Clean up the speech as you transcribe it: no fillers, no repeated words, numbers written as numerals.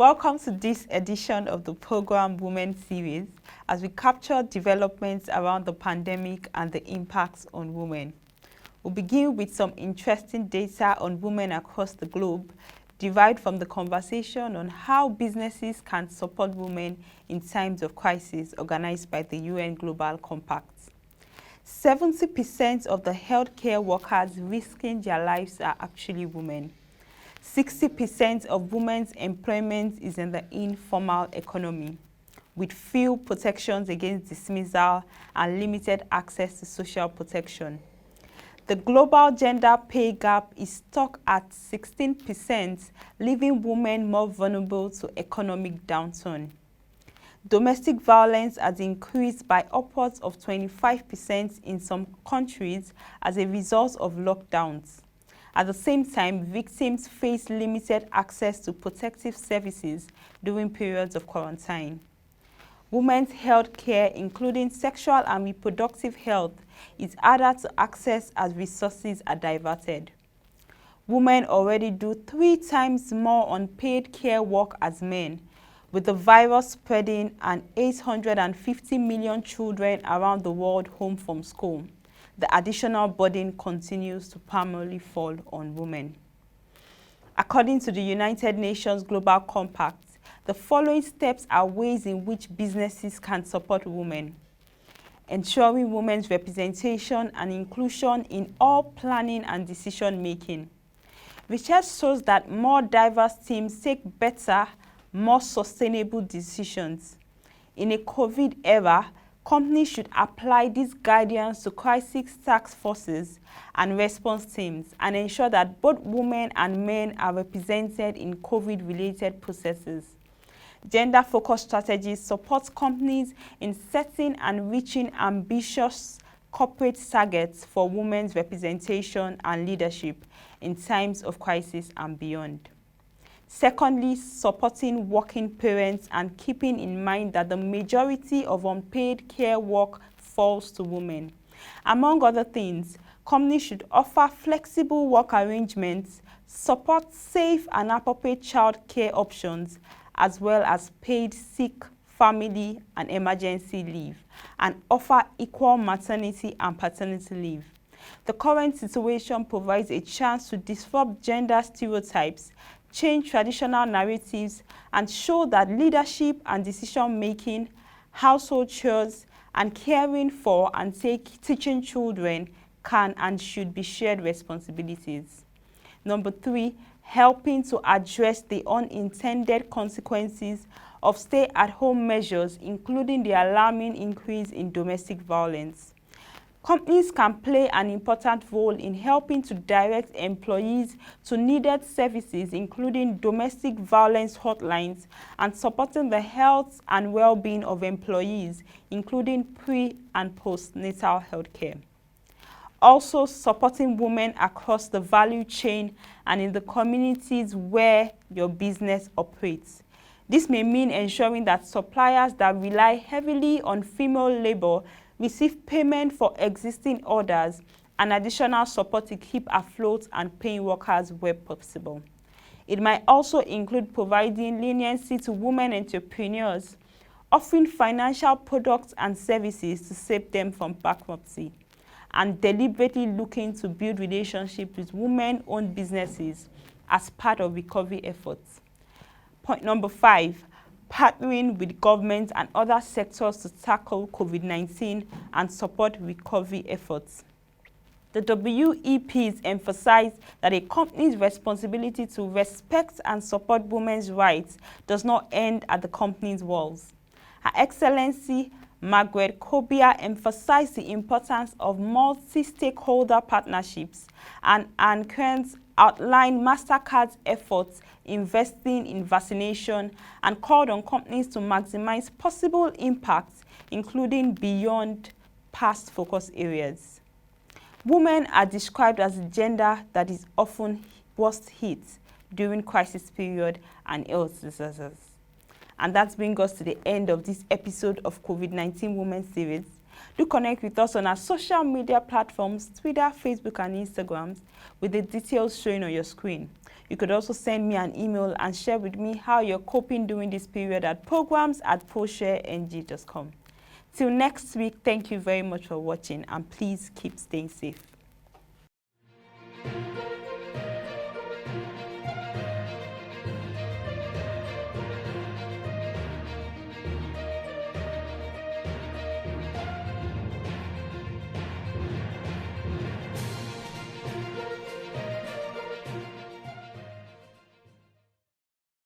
Welcome to this edition of the program Women Series as we capture developments around the pandemic and the impacts on women. We'll begin with some interesting data on women across the globe, derived from the conversation on how businesses can support women in times of crisis organized by the UN Global Compact. 70% of the healthcare workers risking their lives are actually women. 60% of women's employment is in the informal economy, with few protections against dismissal and limited access to social protection. The global gender pay gap is stuck at 16%, leaving women more vulnerable to economic downturn. Domestic violence has increased by upwards of 25% in some countries as a result of lockdowns. At the same time, victims face limited access to protective services during periods of quarantine. Women's health care, including sexual and reproductive health, is harder to access as resources are diverted. Women already do 3 times more unpaid care work as men. With the virus spreading and 850 million children around the world home from school, the additional burden continues to primarily fall on women. According to the United Nations Global Compact, the following steps are ways in which businesses can support women: ensuring women's representation and inclusion in all planning and decision-making. Research shows that more diverse teams take better, more sustainable decisions. In a COVID era, companies should apply these guidance to crisis task forces and response teams and ensure that both women and men are represented in COVID-related processes. Gender-focused strategies support companies in setting and reaching ambitious corporate targets for women's representation and leadership in times of crisis and beyond. Secondly, supporting working parents and keeping in mind that the majority of unpaid care work falls to women. Among other things, companies should offer flexible work arrangements, support safe and appropriate child care options, as well as paid sick, family, and emergency leave, and offer equal maternity and paternity leave. The current situation provides a chance to disrupt gender stereotypes, change traditional narratives, and show that leadership and decision-making, household chores, and caring for and teaching children can and should be shared responsibilities. Number 3, helping to address the unintended consequences of stay-at-home measures, including the alarming increase in domestic violence. Companies can play an important role in helping to direct employees to needed services, including domestic violence hotlines, and supporting the health and well-being of employees, including pre- and postnatal health care. Also, supporting women across the value chain and in the communities where your business operates. This may mean ensuring that suppliers that rely heavily on female labor receive payment for existing orders and additional support to keep afloat and paying workers where possible. It might also include providing leniency to women entrepreneurs, offering financial products and services to save them from bankruptcy, and deliberately looking to build relationships with women-owned businesses as part of recovery efforts. Point number 5, partnering with government and other sectors to tackle COVID-19 and support recovery efforts. The WEPs emphasize that a company's responsibility to respect and support women's rights does not end at the company's walls. Her Excellency Margaret Kobia emphasized the importance of multi-stakeholder partnerships, and Anne Kearns outlined MasterCard's efforts investing in vaccination and called on companies to maximize possible impacts, including beyond past focus areas. Women are described as a gender that is often worst hit during crisis period and health disasters. And that brings us to the end of this episode of COVID-19 Women Series. Do connect with us on our social media platforms, Twitter, Facebook, and Instagram, with the details showing on your screen. You could also send me an email and share with me how you're coping during this period at programs@poshareng.com. Till next week, thank you very much for watching, and please keep staying safe.